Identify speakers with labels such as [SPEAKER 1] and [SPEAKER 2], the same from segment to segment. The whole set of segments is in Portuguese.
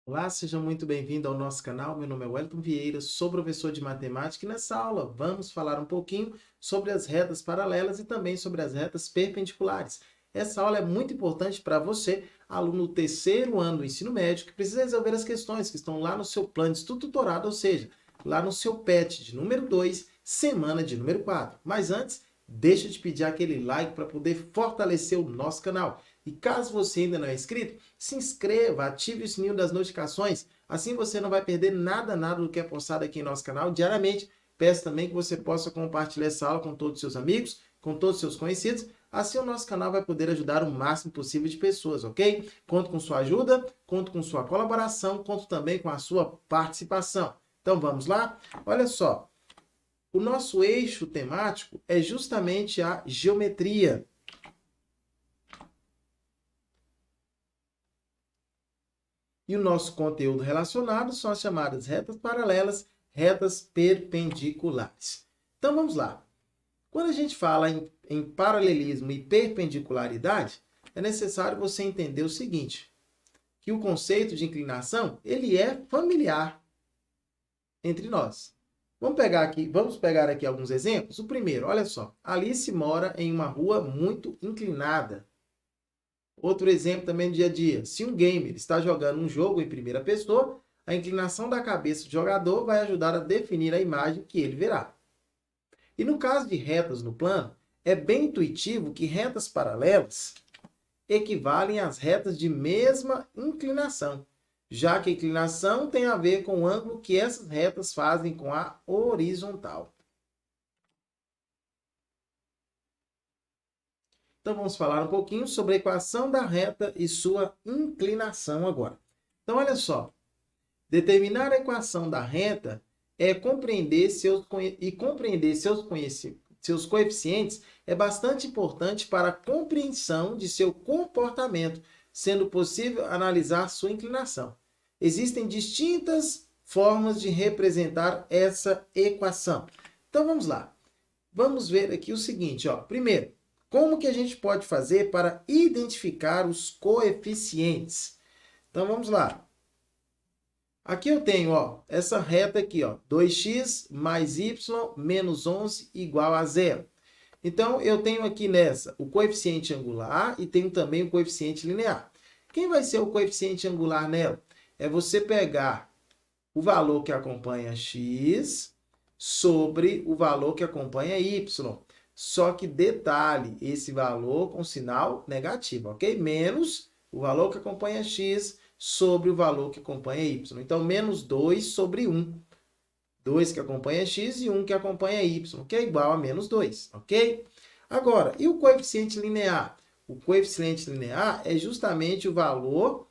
[SPEAKER 1] Olá, seja muito bem-vindo ao nosso canal. Meu nome é Wellington Vieira, sou professor de matemática e nessa aula vamos falar um pouquinho sobre as retas paralelas e também sobre as retas perpendiculares. Essa aula é muito importante para você, aluno do terceiro ano do ensino médio, que precisa resolver as questões que estão lá no seu plano de estudo tutorado, ou seja, lá no seu PET de número 2, semana de número 4. Mas antes, deixa eu te pedir aquele like para poder fortalecer o nosso canal. E caso você ainda não é inscrito, se inscreva, ative o sininho das notificações, assim você não vai perder nada do que é postado aqui em nosso canal diariamente. Peço também que você possa compartilhar essa aula com todos os seus amigos, com todos os seus conhecidos, assim o nosso canal vai poder ajudar o máximo possível de pessoas, ok? Conto com sua ajuda, conto com sua colaboração, conto também com a sua participação. Então vamos lá? Olha só, o nosso eixo temático é justamente a geometria. E o nosso conteúdo relacionado são as chamadas retas paralelas, retas perpendiculares. Então vamos lá. Quando a gente fala em paralelismo e perpendicularidade, é necessário você entender o seguinte, que o conceito de inclinação, ele é familiar entre nós. Vamos pegar aqui alguns exemplos. O primeiro, olha só, Alice mora em uma rua muito inclinada. Outro exemplo também do dia a dia. Se um gamer está jogando um jogo em primeira pessoa, a inclinação da cabeça do jogador vai ajudar a definir a imagem que ele verá. E no caso de retas no plano, é bem intuitivo que retas paralelas equivalem às retas de mesma inclinação, já que a inclinação tem a ver com o ângulo que essas retas fazem com a horizontal. Então vamos falar um pouquinho sobre a equação da reta e sua inclinação agora. Então olha só, determinar a equação da reta é compreender seus coeficientes é bastante importante para a compreensão de seu comportamento, sendo possível analisar sua inclinação. Existem distintas formas de representar essa equação. Então vamos lá. Vamos ver aqui o seguinte, ó. Primeiro, como que a gente pode fazer para identificar os coeficientes? Então vamos lá. Aqui eu tenho, ó, essa reta aqui, ó, 2x mais y menos 11 igual a zero. Então, eu tenho aqui nessa o coeficiente angular e tenho também o coeficiente linear. Quem vai ser o coeficiente angular nela? É você pegar o valor que acompanha x sobre o valor que acompanha y. Só que detalhe, esse valor com sinal negativo, ok? Menos o valor que acompanha x sobre o valor que acompanha y. Então, menos 2 sobre 1. 2 que acompanha x e 1 que acompanha y, que é igual a menos 2, ok? Agora, e o coeficiente linear? O coeficiente linear é justamente o valor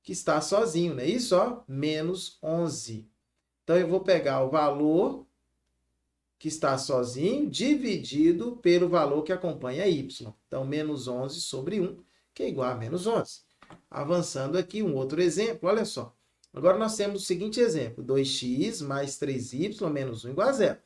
[SPEAKER 1] que está sozinho, não é isso? Ó, menos 11. Então, eu vou pegar o valor que está sozinho dividido pelo valor que acompanha y. Então, menos 11 sobre 1, que é igual a menos 11. Avançando aqui, um outro exemplo, olha só. Agora nós temos o seguinte exemplo, 2x mais 3y menos 1 igual a zero.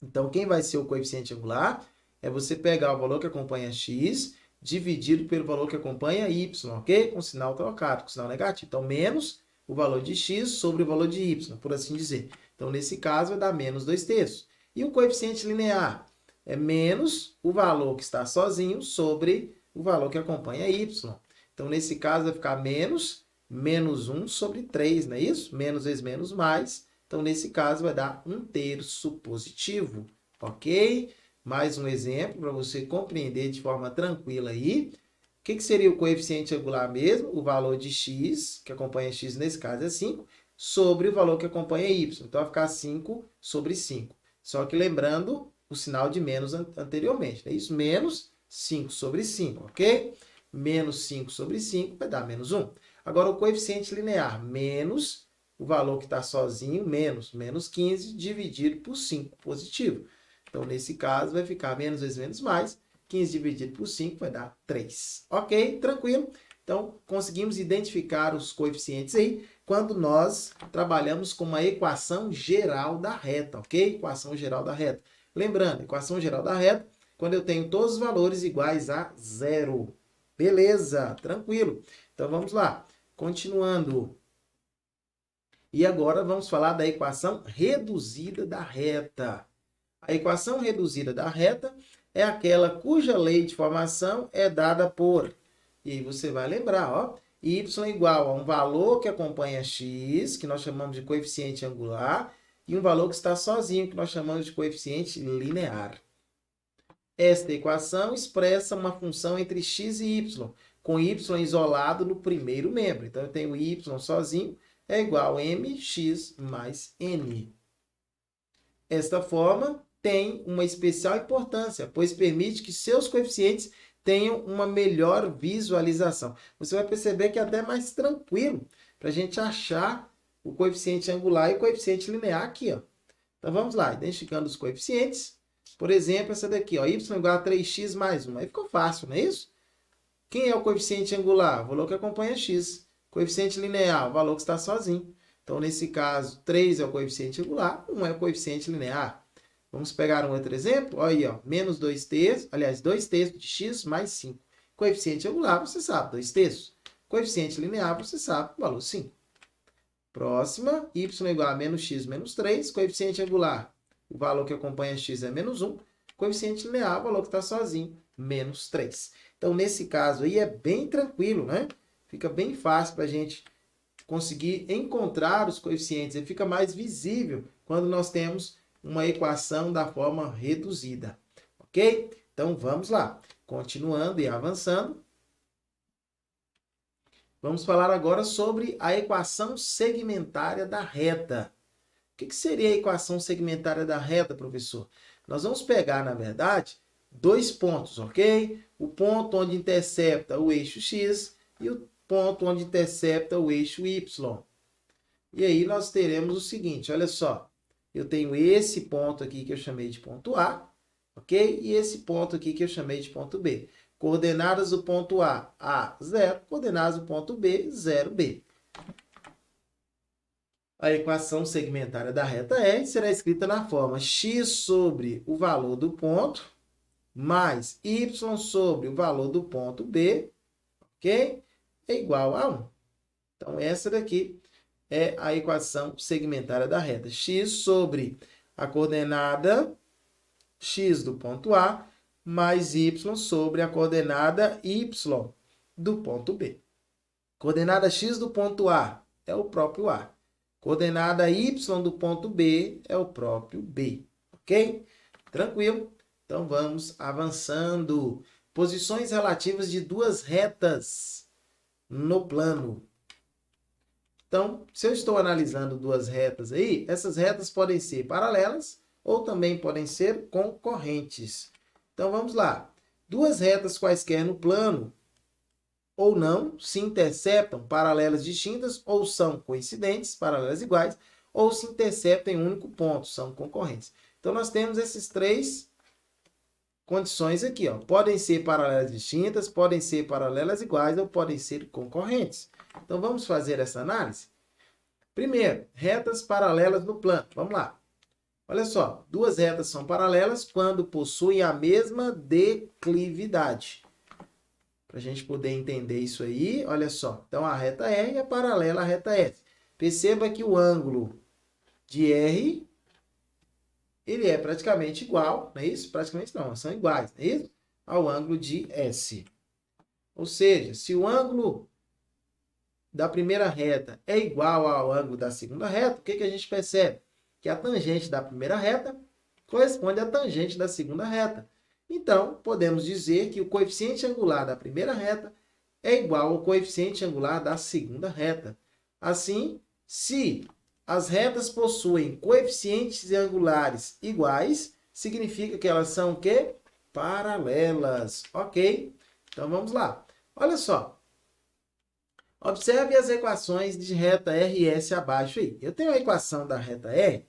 [SPEAKER 1] Então, quem vai ser o coeficiente angular é você pegar o valor que acompanha x dividido pelo valor que acompanha y, ok? Com sinal trocado, com sinal negativo. Então, menos o valor de x sobre o valor de y, por assim dizer. Então, nesse caso, vai dar menos 2/3. E o coeficiente linear é menos o valor que está sozinho sobre o valor que acompanha y. Então, nesse caso, vai ficar menos 1 sobre 3, não é isso? Menos vezes menos mais. Então, nesse caso, vai dar 1/3 positivo, ok? Mais um exemplo para você compreender de forma tranquila aí. O que seria o coeficiente angular mesmo? O valor de x, que acompanha x nesse caso é 5, sobre o valor que acompanha y. Então, vai ficar 5 sobre 5. Só que lembrando o sinal de menos anteriormente, não é isso? Menos 5 sobre 5, ok? Menos 5 sobre 5 vai dar menos 1. Agora, o coeficiente linear, menos o valor que está sozinho, menos 15, dividido por 5, positivo. Então, nesse caso, vai ficar menos vezes menos mais. 15 dividido por 5 vai dar 3. Ok? Tranquilo? Então, conseguimos identificar os coeficientes aí quando nós trabalhamos com uma equação geral da reta, ok? Equação geral da reta. Lembrando, equação geral da reta, quando eu tenho todos os valores iguais a zero. Beleza, tranquilo. Então, vamos lá. Continuando. E agora vamos falar da equação reduzida da reta. A equação reduzida da reta é aquela cuja lei de formação é dada por... E aí você vai lembrar, ó. Y igual a um valor que acompanha x, que nós chamamos de coeficiente angular, e um valor que está sozinho, que nós chamamos de coeficiente linear. Esta equação expressa uma função entre x e y, com y isolado no primeiro membro. Então, eu tenho y sozinho, é igual a mx mais n. Esta forma tem uma especial importância, pois permite que seus coeficientes tenham uma melhor visualização. Você vai perceber que é até mais tranquilo para a gente achar o coeficiente angular e o coeficiente linear aqui, ó. Então, vamos lá, identificando os coeficientes. Por exemplo, essa daqui, ó, y igual a 3x mais 1. Aí ficou fácil, não é isso? Quem é o coeficiente angular? O valor que acompanha x. Coeficiente linear, o valor que está sozinho. Então, nesse caso, 3 é o coeficiente angular, 1 é o coeficiente linear. Vamos pegar um outro exemplo. Olha aí, ó, menos 2 terços, aliás, 2 terços de x mais 5. Coeficiente angular, você sabe, 2 terços. Coeficiente linear, você sabe, o valor 5. Próxima, y igual a menos x menos 3. Coeficiente angular, o valor que acompanha x é menos 1. Coeficiente linear, o valor que está sozinho, menos 3. Então, nesse caso aí, é bem tranquilo, né? Fica bem fácil para a gente conseguir encontrar os coeficientes. Ele fica mais visível quando nós temos uma equação da forma reduzida. Ok? Então, vamos lá. Continuando e avançando. Vamos falar agora sobre a equação segmentária da reta. O que seria a equação segmentária da reta, professor? Nós vamos pegar, na verdade, dois pontos, ok? O ponto onde intercepta o eixo x e o ponto onde intercepta o eixo y. E aí nós teremos o seguinte, olha só. Eu tenho esse ponto aqui que eu chamei de ponto A, ok? E esse ponto aqui que eu chamei de ponto B. Coordenadas do ponto A, 0. Coordenadas do ponto B, 0B. A equação segmentária da reta R será escrita na forma x sobre o valor do ponto mais y sobre o valor do ponto B, ok? É igual a 1. Então, essa daqui é a equação segmentária da reta. X sobre a coordenada x do ponto A mais y sobre a coordenada y do ponto B. Coordenada x do ponto A é o próprio A. Coordenada y do ponto B é o próprio B. Ok? Tranquilo? Então, vamos avançando. Posições relativas de duas retas no plano. Então, se eu estou analisando duas retas aí, essas retas podem ser paralelas ou também podem ser concorrentes. Então, vamos lá. Duas retas quaisquer no plano ou não se interceptam, paralelas distintas, ou são coincidentes, paralelas iguais, ou se interceptam em um único ponto, são concorrentes. Então, nós temos essas três condições aqui, ó. Podem ser paralelas distintas, podem ser paralelas iguais, ou podem ser concorrentes. Então, vamos fazer essa análise? Primeiro, retas paralelas no plano. Vamos lá. Olha só, duas retas são paralelas quando possuem a mesma declividade. Para a gente poder entender isso aí, olha só. Então, a reta R é paralela à reta S. Perceba que o ângulo de R, ele é praticamente igual, não é isso? Praticamente não, são iguais, não é isso? Ao ângulo de S. Ou seja, se o ângulo da primeira reta é igual ao ângulo da segunda reta, o que a gente percebe? Que a tangente da primeira reta corresponde à tangente da segunda reta. Então, podemos dizer que o coeficiente angular da primeira reta é igual ao coeficiente angular da segunda reta. Assim, se as retas possuem coeficientes angulares iguais, significa que elas são o quê? Paralelas, ok? Então, vamos lá. Olha só. Observe as equações de reta R e S abaixo aí. Eu tenho a equação da reta R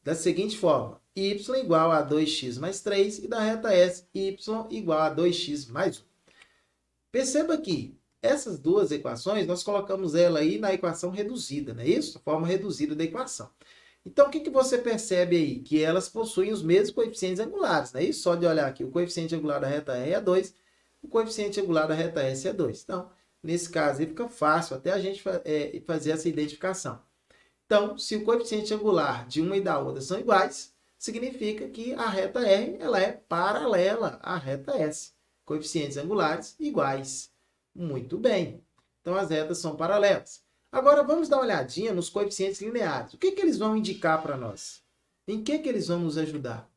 [SPEAKER 1] da seguinte forma. Y igual a 2x mais 3 e da reta S, y igual a 2x mais 1. Perceba que essas duas equações, nós colocamos ela aí na equação reduzida, não é isso? A forma reduzida da equação. Então, o que você percebe aí? Que elas possuem os mesmos coeficientes angulares, não é isso? Só de olhar aqui, o coeficiente angular da reta R é 2, o coeficiente angular da reta S é 2. Então, nesse caso aí fica fácil até a gente fazer essa identificação. Então, se o coeficiente angular de uma e da outra são iguais, significa que a reta R ela é paralela à reta S. Coeficientes angulares iguais. Muito bem. Então, as retas são paralelas. Agora, vamos dar uma olhadinha nos coeficientes lineares. O que eles vão indicar para nós? Em que eles vão nos ajudar?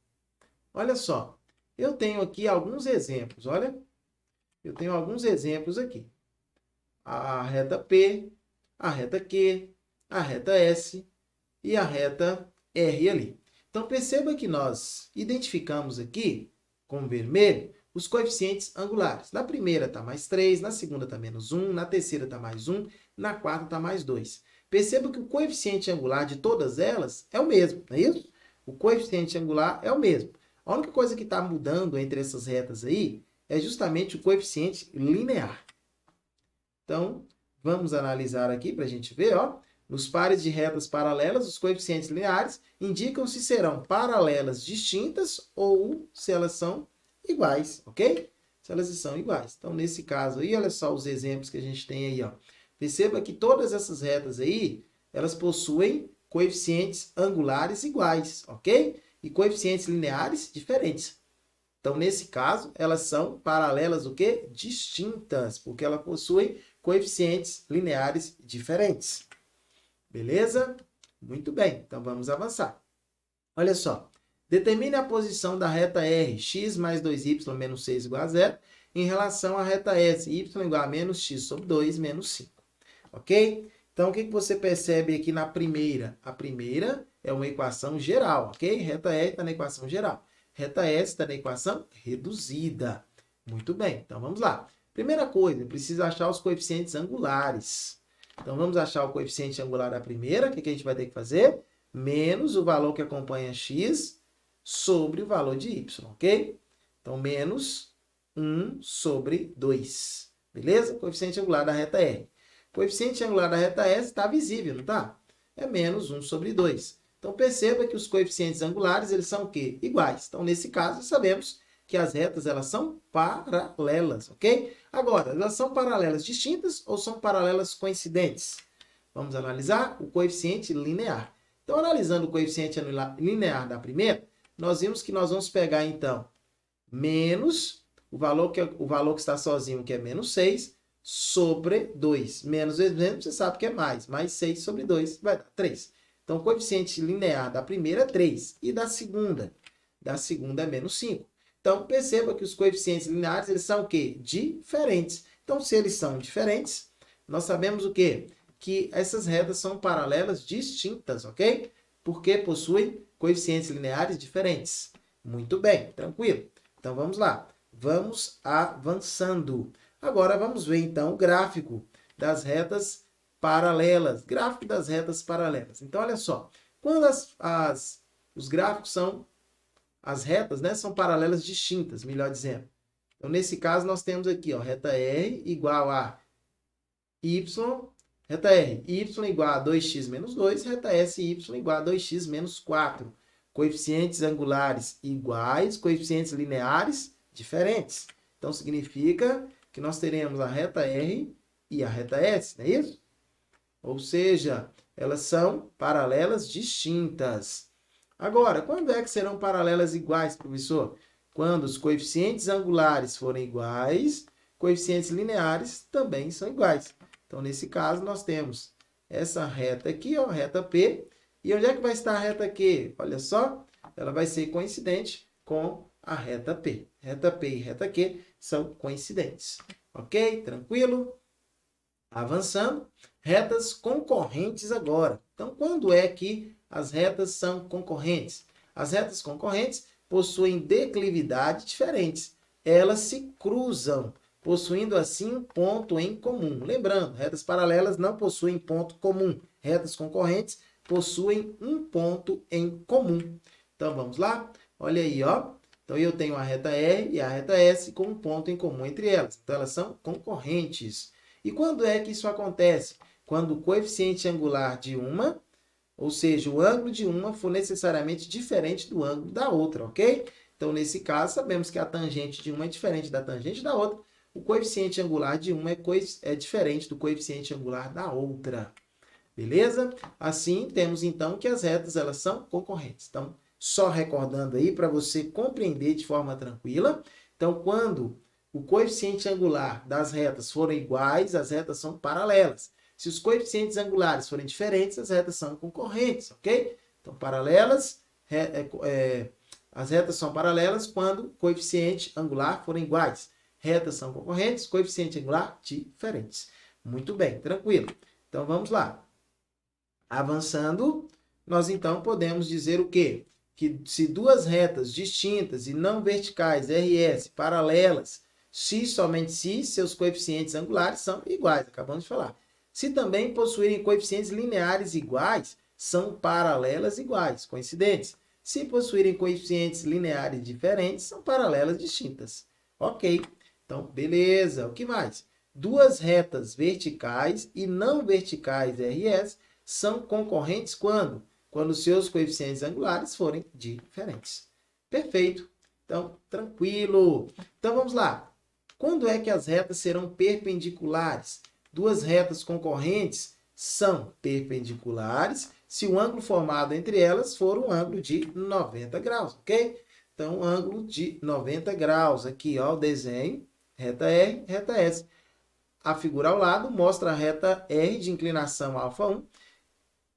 [SPEAKER 1] Olha só, eu tenho aqui alguns exemplos. Olha, eu tenho alguns exemplos aqui. A reta P, a reta Q, a reta S e a reta R ali. Então, perceba que nós identificamos aqui, com vermelho, os coeficientes angulares. Na primeira está mais 3, na segunda está menos 1, na terceira está mais 1, na quarta está mais 2. Perceba que o coeficiente angular de todas elas é o mesmo, não é isso? O coeficiente angular é o mesmo. A única coisa que está mudando entre essas retas aí é justamente o coeficiente linear. Então, vamos analisar aqui para a gente ver, ó. Nos pares de retas paralelas, os coeficientes lineares indicam se serão paralelas distintas ou se elas são iguais, ok? Se elas são iguais. Então, nesse caso aí, olha só os exemplos que a gente tem aí, ó. Perceba que todas essas retas aí, elas possuem coeficientes angulares iguais, ok? E coeficientes lineares diferentes. Então, nesse caso, elas são paralelas o quê? Distintas, porque elas possuem coeficientes lineares diferentes. Beleza? Muito bem, então vamos avançar. Olha só, determine a posição da reta R, x mais 2y menos 6 igual a 0, em relação à reta S, y igual a menos x sobre 2 menos 5. Ok? Então, o que você percebe aqui na primeira? A primeira é uma equação geral, ok? Reta R está na equação geral. Reta S está na equação reduzida. Muito bem, então vamos lá. Primeira coisa, precisa achar os coeficientes angulares. Então, vamos achar o coeficiente angular da primeira. O que a gente vai ter que fazer? Menos o valor que acompanha x sobre o valor de y, ok? Então, menos 1 sobre 2. Beleza? Coeficiente angular da reta R. Coeficiente angular da reta S está visível, não está? É menos 1 sobre 2. Então, perceba que os coeficientes angulares, eles são o quê? Iguais. Então, nesse caso, sabemos que as retas, elas são paralelas, ok? Agora, elas são paralelas distintas ou são paralelas coincidentes? Vamos analisar o coeficiente linear. Então, analisando o coeficiente linear da primeira, nós vimos que nós vamos pegar, então, menos o valor que está sozinho, que é menos 6, sobre 2. Menos vezes, você sabe que é mais. Mais 6 sobre 2 vai dar 3. Então, o coeficiente linear da primeira é 3. E da segunda? Da segunda é menos 5. Então, perceba que os coeficientes lineares, eles são o quê? Diferentes. Então, se eles são diferentes, nós sabemos o quê? Que essas retas são paralelas distintas, ok? Porque possuem coeficientes lineares diferentes. Muito bem, tranquilo. Então, vamos lá. Vamos avançando. Agora, vamos ver, então, o gráfico das retas paralelas. Gráfico das retas paralelas. Então, olha só. Quando os gráficos são... As retas, né, são paralelas distintas, melhor dizendo. Então, nesse caso, nós temos aqui, ó, reta R igual a y, reta R, y igual a 2x menos 2, reta S, y igual a 2x menos 4. Coeficientes angulares iguais, coeficientes lineares diferentes. Então, significa que nós teremos a reta R e a reta S, não é isso? Ou seja, elas são paralelas distintas. Agora, quando é que serão paralelas iguais, professor? Quando os coeficientes angulares forem iguais, coeficientes lineares também são iguais. Então, nesse caso, nós temos essa reta aqui, ó, reta P. E onde é que vai estar a reta Q? Olha só, ela vai ser coincidente com a reta P. Reta P e reta Q são coincidentes. Ok? Tranquilo? Avançando. Retas concorrentes agora. Então, quando é que as retas são concorrentes? As retas concorrentes possuem declividade diferentes. Elas se cruzam, possuindo assim um ponto em comum. Lembrando, retas paralelas não possuem ponto comum. Retas concorrentes possuem um ponto em comum. Então, vamos lá? Olha aí, ó. Então, eu tenho a reta R e a reta S com um ponto em comum entre elas. Então, elas são concorrentes. E quando é que isso acontece? Quando o coeficiente angular de uma, ou seja, o ângulo de uma for necessariamente diferente do ângulo da outra, ok? Então, nesse caso, sabemos que a tangente de uma é diferente da tangente da outra, o coeficiente angular de uma é diferente do coeficiente angular da outra. Beleza? Assim, temos então que as retas elas são concorrentes. Então, só recordando aí para você compreender de forma tranquila. Então, quando o coeficiente angular das retas forem iguais, as retas são paralelas. Se os coeficientes angulares forem diferentes, as retas são concorrentes, ok? Então, paralelas, as retas são paralelas quando o coeficiente angular forem iguais. Retas são concorrentes, coeficiente angular diferentes. Muito bem, tranquilo. Então, vamos lá. Avançando, nós então podemos dizer o quê? Que se duas retas distintas e não verticais, RS, paralelas, se somente se seus coeficientes angulares são iguais, acabamos de falar. Se também possuírem coeficientes lineares iguais, são paralelas iguais, coincidentes. Se possuírem coeficientes lineares diferentes, são paralelas distintas. Ok, então beleza. O que mais? Duas retas verticais e não verticais, RS, são concorrentes quando? Quando seus coeficientes angulares forem diferentes. Perfeito. Então, tranquilo. Então, vamos lá. Quando é que as retas serão perpendiculares? Duas retas concorrentes são perpendiculares se o ângulo formado entre elas for um ângulo de 90 graus, ok? Então, um ângulo de 90 graus. Aqui, ó, o desenho, reta R, reta S. A figura ao lado mostra a reta R de inclinação α1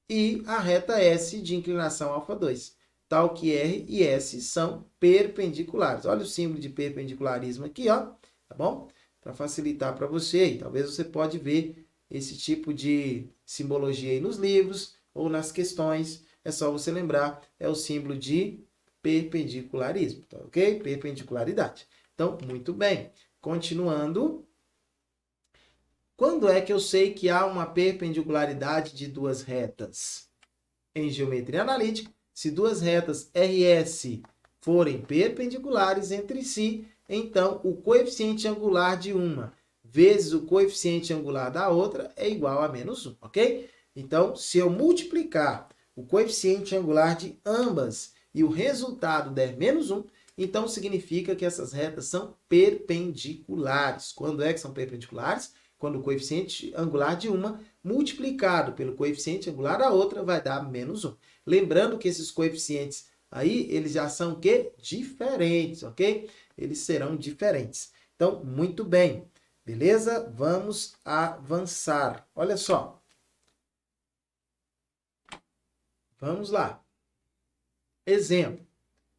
[SPEAKER 1] e a reta S de inclinação α2, tal que R e S são perpendiculares. Olha o símbolo de perpendicularismo aqui, ó, tá bom? Para facilitar para você, e talvez você pode ver esse tipo de simbologia aí nos livros ou nas questões, é só você lembrar, é o símbolo de perpendicularismo, tá ok? Perpendicularidade. Então, muito bem. Continuando. Quando é que eu sei que há uma perpendicularidade de duas retas? Em geometria analítica, se duas retas RS forem perpendiculares entre si, então o coeficiente angular de uma vezes o coeficiente angular da outra é igual a menos 1, ok? Então, se eu multiplicar o coeficiente angular de ambas e o resultado der menos 1, então significa que essas retas são perpendiculares. Quando é que são perpendiculares? Quando o coeficiente angular de uma multiplicado pelo coeficiente angular da outra vai dar menos 1. Lembrando que esses coeficientes aí, eles já são o quê? Diferentes, ok? Eles serão diferentes. Então, muito bem. Beleza? Vamos avançar. Olha só. Vamos lá. Exemplo.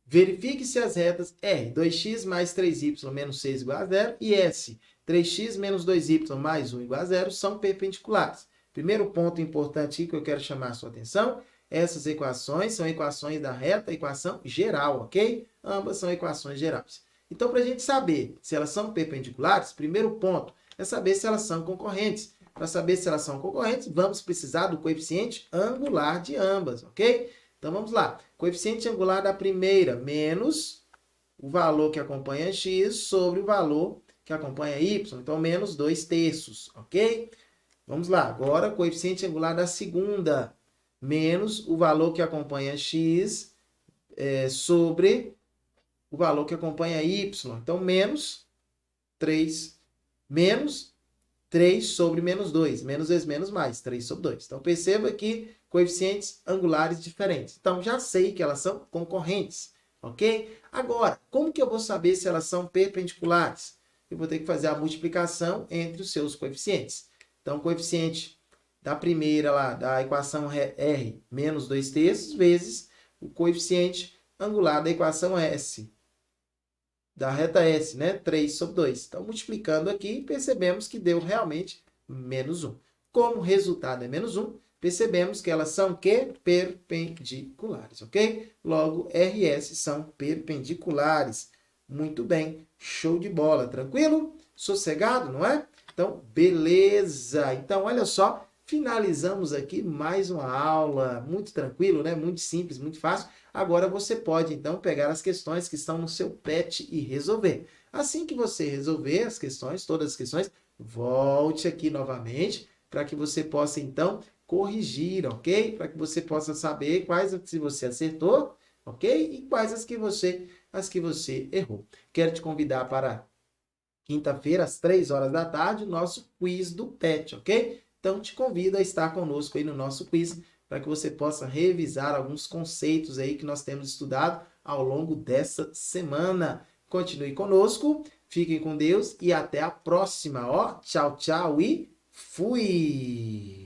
[SPEAKER 1] Verifique se as retas R, 2x mais 3y menos 6 igual a 0 e S, 3x menos 2y mais 1 igual a 0 são perpendiculares. Primeiro ponto importante aqui que eu quero chamar a sua atenção, essas equações são equações da reta, equação geral, ok? Ambas são equações gerais. Então, para a gente saber se elas são perpendiculares, primeiro ponto é saber se elas são concorrentes. Para saber se elas são concorrentes, vamos precisar do coeficiente angular de ambas, ok? Então, vamos lá. Coeficiente angular da primeira menos o valor que acompanha x sobre o valor que acompanha y. Então, menos 2/3, ok? Vamos lá. Agora, coeficiente angular da segunda menos o valor que acompanha x sobre o valor que acompanha y. Então, menos 3 sobre menos 2. Menos vezes menos mais. 3 sobre 2. Então, perceba que coeficientes angulares diferentes. Então, já sei que elas são concorrentes, ok? Agora, como que eu vou saber se elas são perpendiculares? Eu vou ter que fazer a multiplicação entre os seus coeficientes. Então, o coeficiente da primeira lá, da equação R, menos 2/3, vezes o coeficiente angular da equação S, da reta S, né? 3 sobre 2. Então, multiplicando aqui, percebemos que deu realmente menos 1. Como o resultado é menos 1, percebemos que elas são que? Perpendiculares, ok? Logo, RS são perpendiculares. Muito bem, show de bola, tranquilo? Sossegado, não é? Então, beleza. Então, olha só, finalizamos aqui mais uma aula, muito tranquilo, né? Muito simples, muito fácil. Agora você pode, então, pegar as questões que estão no seu PET e resolver. Assim que você resolver as questões, todas as questões, volte aqui novamente para que você possa, então, corrigir, ok? Para que você possa saber quais as que você acertou, ok? E quais as que você errou. Quero te convidar para quinta-feira, às 3 horas da tarde, o nosso quiz do PET, ok? Então, te convido a estar conosco aí no nosso quiz, para que você possa revisar alguns conceitos aí que nós temos estudado ao longo dessa semana. Continue conosco, fiquem com Deus e até a próxima. Ó, tchau, tchau e fui!